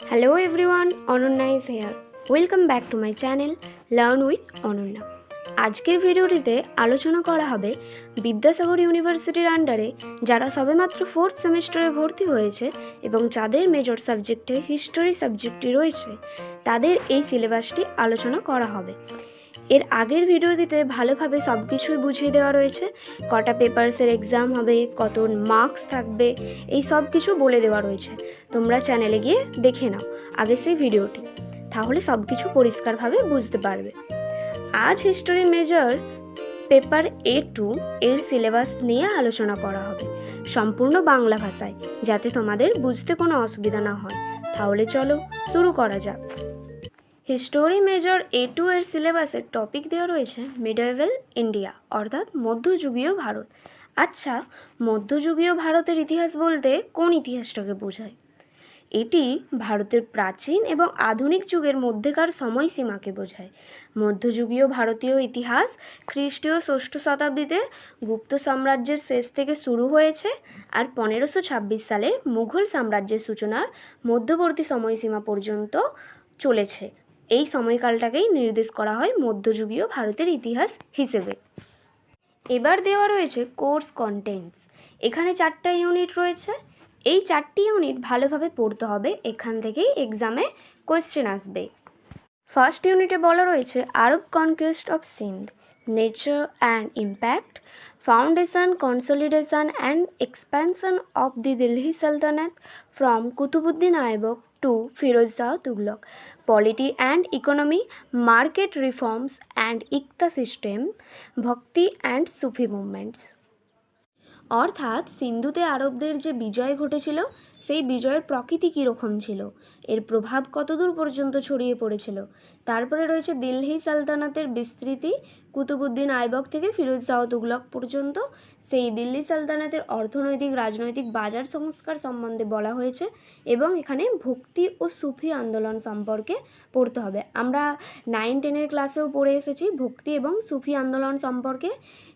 Hello everyone, Ananya is here. Welcome back to my channel Learn with Ananya. আজকের ভিডিওটিতে আলোচনা করা হবে বিদ্যাসাগর ইউনিভার্সিটির আন্ডারে যারা সবেমাত্র 4th সেমিস্টারে ভর্তি হয়েছে এবং যাদের মেজর সাবজেক্টে হিস্টোরি সাবজেক্টটি রয়েছে তাদের এই সিলেবাসটি আলোচনা করা হবে। এর আগের ভিডিওটিতে ভালোভাবে সব কিছুই বুঝিয়ে দেওয়া রয়েছে, কটা পেপারসের এক্সাম হবে, কত মার্কস থাকবে, এই সব কিছু বলে দেওয়া রয়েছে। তোমরা চ্যানেলে গিয়ে দেখে নাও আগে সেই ভিডিওটি, তাহলে সব কিছু পরিষ্কারভাবে বুঝতে পারবে। আজ হিস্টোরি মেজর পেপার A2 এর সিলেবাস নিয়ে আলোচনা করা হবে সম্পূর্ণ বাংলা ভাষায়, যাতে তোমাদের বুঝতে কোনো অসুবিধা না হয়। তাহলে চলো শুরু করা যাক। হিস্টোরি মেজর A2 এর সিলেবাসের টপিক দেওয়া রয়েছে মিডেভেল ইন্ডিয়া, অর্থাৎ মধ্যযুগীয় ভারত। আচ্ছা, মধ্যযুগীয় ভারতের ইতিহাস বলতে কোন ইতিহাসটাকে বোঝায়? এটি ভারতের প্রাচীন এবং আধুনিক যুগের মধ্যেকার সময়সীমাকে বোঝায়। মধ্যযুগীয় ভারতীয় ইতিহাস খ্রিস্টীয় 6ষ্ঠ শতাব্দীতে গুপ্ত সাম্রাজ্যের শেষ থেকে শুরু হয়েছে আর 1526 সালে মুঘল সাম্রাজ্যের সূচনার মধ্যবর্তী সময়সীমা পর্যন্ত চলেছে। এই সময়কালটাকেই নির্দেশ করা হয় মধ্যযুগীয় ভারতের ইতিহাস হিসেবে। এবার দেওয়া রয়েছে কোর্স কন্টেন্টস। এখানে 4টা ইউনিট রয়েছে। এই 4টি ইউনিট ভালোভাবে পড়তে হবে, এখান থেকেই এক্সামে কোয়েশ্চেন আসবে। ফার্স্ট ইউনিটে বলা রয়েছে Arab conquest of Sindh, nature and impact, foundation, consolidation and expansion of the Delhi sultanate from Qutbuddin Aibak to Firoz Shah Tughlaq, polity and economy, market reforms and iqta system, bhakti and Sufi movements. অর্থাৎ সিন্ধুতে আরবদের যে বিজয় ঘটেছিল সেই বিজয়ের প্রকৃতি কীরকম ছিল, এর প্রভাব কতদূর পর্যন্ত ছড়িয়ে পড়েছিল। তারপরে রয়েছে দিল্লি সালতানাতের বিস্তৃতি, কুতুবুদ্দিন আইবক থেকে ফিরোজ শাহ তুগলক পর্যন্ত সেই দিল্লি সালতানাতের অর্থনৈতিক রাজনৈতিক বাজার সংস্কার সম্বন্ধে বলা হয়েছে এবং এখানে ভক্তি ও সুফি আন্দোলন সম্পর্কে পড়তে হবে। আমরা 9-10 ক্লাসেও পড়ে এসেছি ভক্তি এবং সুফি আন্দোলন সম্পর্কে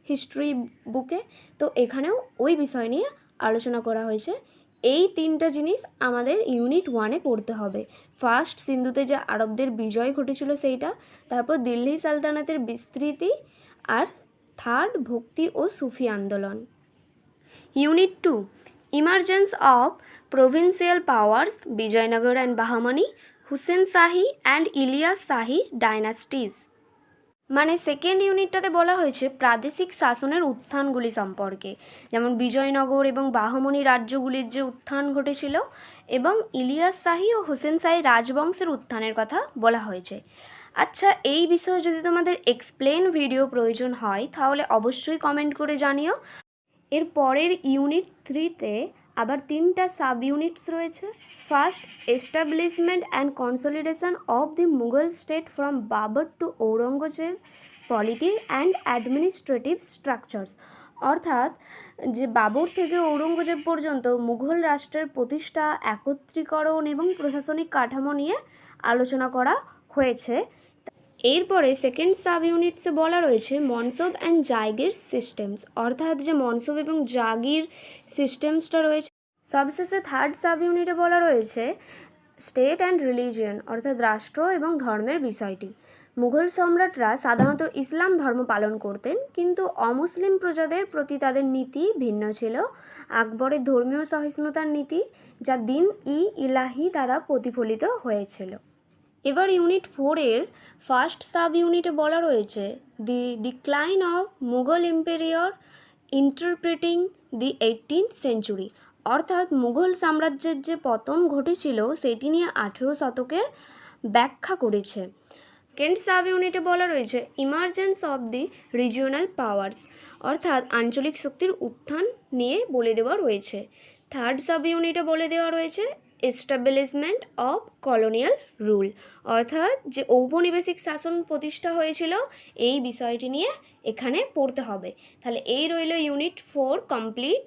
হিস্ট্রি বুকে, তো এখানেও ওই বিষয় নিয়ে আলোচনা করা হয়েছে। এই 3টা জিনিস আমাদের ইউনিট 1-এ পড়তে হবে। ফার্স্ট, সিন্ধুতে যে আরবদের বিজয় ঘটেছিল সেইটা, তারপর দিল্লি সালতানাতের বিস্তৃতি, আর থার্ড ভক্তি ও সুফি আন্দোলন। Unit 2, emergence of provincial powers, Vijayanagar and Bahmani, Hussain Shahi and Ilyas Shahi dynasties. মানে সেকেন্ড ইউনিটটাতে বলা হয়েছে প্রাদেশিক শাসনের উত্থানগুলি সম্পর্কে, যেমন বিজয়নগর এবং বাহমনি রাজ্যগুলির যে উত্থান ঘটেছিল এবং ইলিয়াস শাহী ও হোসেন শাহী রাজবংশের উত্থানের কথা বলা হয়েছে। আচ্ছা, এই বিষয়ে যদি তোমাদের এক্সপ্লেন ভিডিও প্রয়োজন হয় তাহলে অবশ্যই কমেন্ট করে জানিও। এর পরের ইউনিট 3-তে আবার 3টা সাব ইউনিটস রয়েছে। First, establishment and consolidation of the Mughal state from Babur to Aurangzeb, polity and administrative structures. অর্থাৎ যে বাবর থেকে ঔরঙ্গজেব পর্যন্ত মুঘল রাষ্ট্রের প্রতিষ্ঠা, একত্রীকরণ এবং প্রশাসনিক কাঠামো নিয়ে আলোচনা করা হয়েছে। এরপরে সেকেন্ড সাব ইউনিটসে বলা রয়েছে মনসব অ্যান্ড জাগির সিস্টেমস, অর্থাৎ যে মনসব এবং জাগির সিস্টেমসটা রয়েছে। সবশেষে থার্ড সাব ইউনিটে বলা রয়েছে স্টেট অ্যান্ড রিলিজিয়ন, অর্থাৎ রাষ্ট্র এবং ধর্মের বিষয়টি। মুঘল সম্রাটরা সাধারণত ইসলাম ধর্ম পালন করতেন, কিন্তু অমুসলিম প্রজাদের প্রতি তাদের নীতি ভিন্ন ছিল। আকবরের ধর্মীয় সহিষ্ণুতার নীতি, যা দিন ইলাহি দ্বারা প্রতিফলিত হয়েছিল। এবার ইউনিট 4-এর ফার্স্ট সাব ইউনিটে বলা রয়েছে the decline of Mughal emperor interpreting the 18th century, অর্থাৎ মুঘল সাম্রাজ্যের যে পতন ঘটেছিল সেটি নিয়ে 18 শতকের ব্যাখ্যা করেছে। সেকেন্ড সাব ইউনিটে বলা রয়েছে emergence of the regional powers, অর্থাৎ আঞ্চলিক শক্তির উত্থান নিয়ে বলে দেওয়া রয়েছে। থার্ড সাব ইউনিটে বলে দেওয়া রয়েছে এস্টাবলিশমেন্ট অফ কলোনিয়াল রুল, অর্থাৎ যে ঔপনিবেশিক শাসন প্রতিষ্ঠা হয়েছিল এই বিষয়টি নিয়ে এখানে পড়তে হবে। তাহলে এই রইল ইউনিট 4 কমপ্লিট।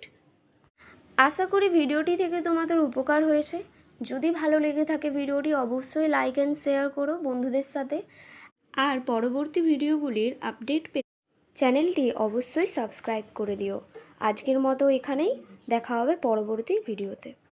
আশা করি ভিডিওটি থেকে তোমাদের উপকার হয়েছে। যদি ভালো লেগে থাকে ভিডিওটি অবশ্যই লাইক অ্যান্ড শেয়ার করো বন্ধুদের সাথে, আর পরবর্তী ভিডিওগুলির আপডেট পেতে চ্যানেলটি অবশ্যই সাবস্ক্রাইব করে দিও। আজকের মতো এখানেই, দেখা হবে পরবর্তী ভিডিওতে।